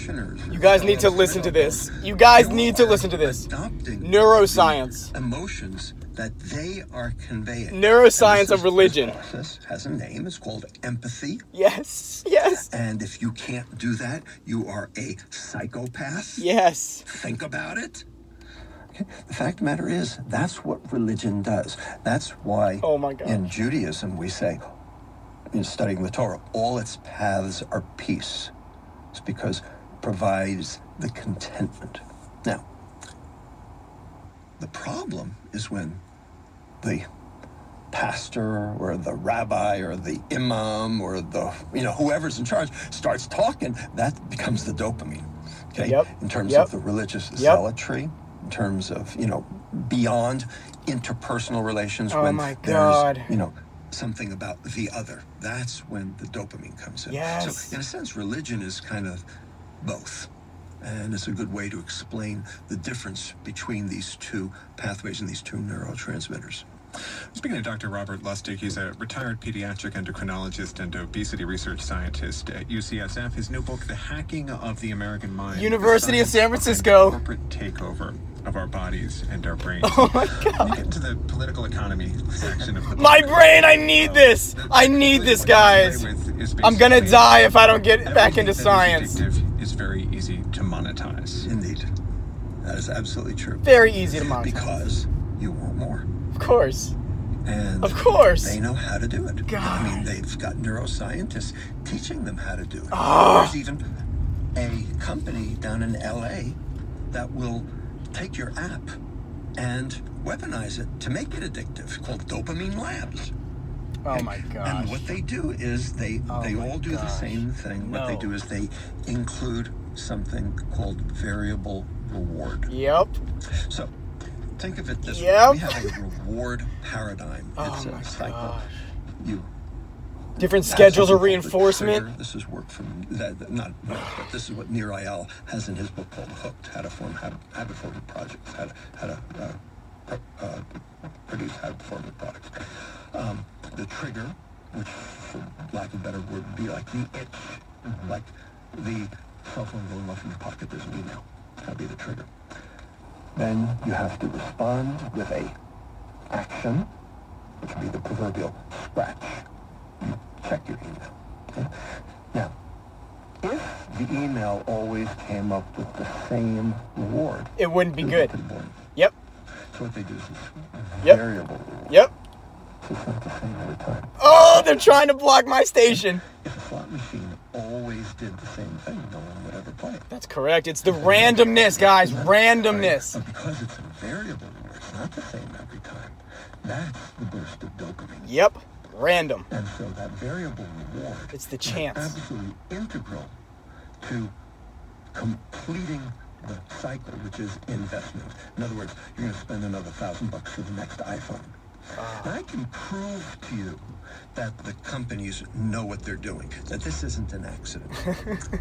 parishioners. You guys need to listen to this. You guys need to listen to this. Adopting Neuroscience. emotions that they are conveying. Neuroscience of religion. This process has a name. It's called empathy. Yes. Yes. And if you can't do that, you are a psychopath. Yes. Think about it. Okay. The fact of the matter is, that's what religion does. That's why Oh my God. in Judaism we say, in studying the Torah, all its paths are peace. It's because it provides the contentment. Now, the problem is when the pastor or the rabbi or the imam or the, whoever's in charge starts talking, that becomes the dopamine. Okay? Yep. In terms Yep. of the religious Yep. zealotry, in terms of, beyond interpersonal relations, Oh when my God. there's, something about the other. That's when the dopamine comes in. Yes. So in a sense, religion is kind of both. And it's a good way to explain the difference between these two pathways and these two neurotransmitters. Speaking of Dr. Robert Lustig, he's a retired pediatric endocrinologist and obesity research scientist at UCSF. His new book, The Hacking of the American Mind. University of the San science Francisco. behind Corporate takeover of our bodies and our brains. Oh my When you God. get into the political economy section of the My book, brain, I need this. I need this, guys. I'm gonna die if I don't get back into science. Everything that is addictive is very easy to monetize. Indeed. That is absolutely true. Very easy to monetize. Because you want more. Of course. And Of course. they know how to do it. God. I mean, they've got neuroscientists teaching them how to do it. Ah. There's even a company down in LA that will take your app and weaponize it to make it addictive, called Dopamine Labs. Oh my gosh. And what they do is they my all do the gosh. same thing. What they No. do is they include something called variable reward. Yep. So think of it this Yep. way. We have a reward paradigm. Oh It's my a cycle. gosh. You Different have schedules of something called the reinforcement. trigger. This is work from not but this is what Nir Eyal has in his book called Hooked: How to Form Projects, how to produce habit forming products. The trigger, which for lack of a better word would be like the itch, like the cell phone going off in your pocket. There's an email. That'd be the trigger. Then you have to respond with a action, which would be the proverbial scratch. You check your email. Okay? Now, if the email always came up with the same reward, It wouldn't be it would good. pretty boring. Yep. So what they do is this Yep. variable reward. Yep. So it's not the same every time. Oh, they're trying to block my station. If a slot machine always did the same thing, no one would ever play it. That's correct. It's the randomness, guys. Randomness. But because it's a variable reward, it's not the same every time. That's the burst of dopamine. Yep. Random. And so that variable reward It's the is chance. absolutely integral to completing the cycle, which is investment. In other words, you're going to spend another $1,000 for the next iPhone. And I can prove to you that the companies know what they're doing, that this isn't an accident.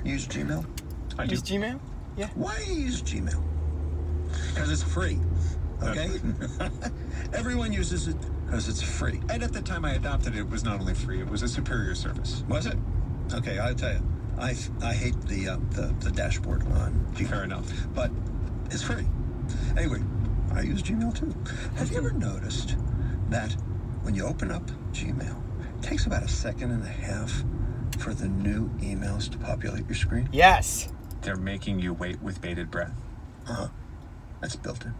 Use Gmail? I do. Use Gmail? Yeah. Why do you use Gmail? Because it's free, okay? Everyone uses it because it's free. And at the time I adopted it, it was not only free, it was a superior service. Was it? Okay, I'll tell you. I hate the dashboard on Gmail. Fair enough. But it's free. Anyway, I use Gmail too. Have you ever noticed that when you open up Gmail, it takes about 1.5 seconds for the new emails to populate your screen? Yes. They're making you wait with bated breath. That's built in.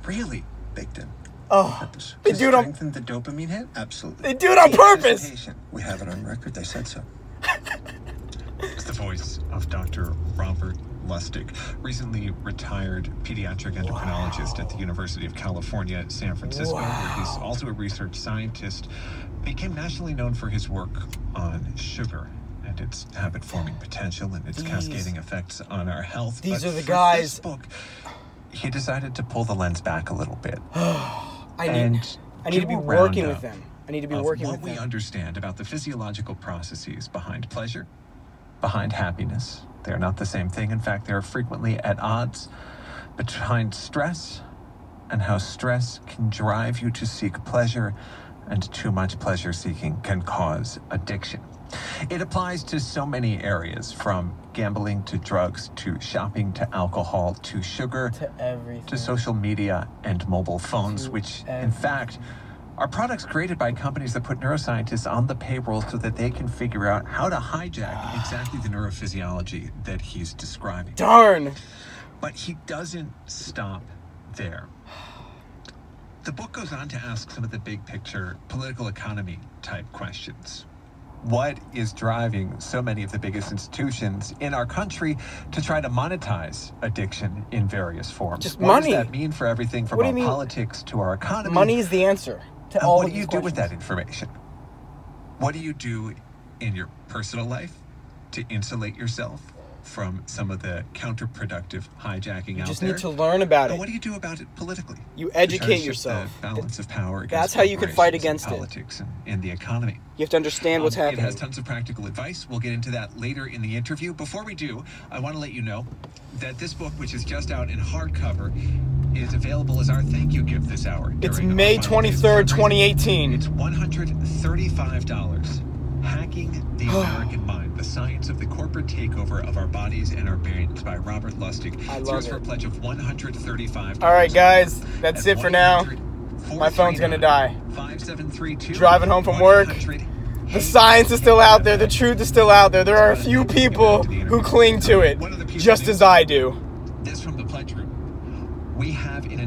Really? Baked in. Oh, This. they do it on, Strengthen the dopamine hit? Absolutely. they do it on purpose. Anticipation. We have it on record. They said so. It's the voice of Dr. Robert Lustig, recently retired pediatric endocrinologist at the University of California at San Francisco, where he's also a research scientist. Became nationally known for his work on sugar and its habit-forming potential and its cascading effects on our health. These But are the for guys. This book, he decided to pull the lens back a little bit. I need to do be a working with roundup them. I need to be of working what with we them. understand about the physiological processes behind pleasure, behind happiness. They're not the same thing. In fact, they're frequently at odds. Behind stress, and how stress can drive you to seek pleasure, and too much pleasure seeking can cause addiction. It applies to so many areas, from gambling to drugs to shopping to alcohol to sugar To everything. to social media and mobile phones, To which in everything. fact are products created by companies that put neuroscientists on the payroll so that they can figure out how to hijack exactly the neurophysiology that he's describing. Darn. But he doesn't stop there. The book goes on to ask some of the big picture political economy type questions. What is driving so many of the biggest institutions in our country to try to monetize addiction in various forms? Just What money. does that mean for everything from What do our you mean? politics to our economy? Money is the answer to And all what of do you these do with that questions. information? What do you do in your personal life to insulate yourself from some of the counterproductive hijacking You out just there? need to learn about But it. what do you do about it politically? You To try to educate shift yourself. The balance of power against That's how you can fight corporations against and it. politics and the economy. You have to understand what's It happening. has tons of practical advice. We'll get into that later in the interview. Before we do, I want to let you know that this book, which is just out in hardcover, is available as our thank you gift this hour. It's during our May final days of 23rd, fundraising. 2018. It's $135. Hacking the American Mind, the science of the corporate takeover of our bodies and our brains by Robert Lustig. I It's love yours for a it. pledge of $135. All right, guys, that's At it for now. 1-800-439-5732. My phone's gonna die. Driving home from work. The science is still out there. The truth is still out there. There are a few people who cling to it, just as I do. This from the pledge room. We have in a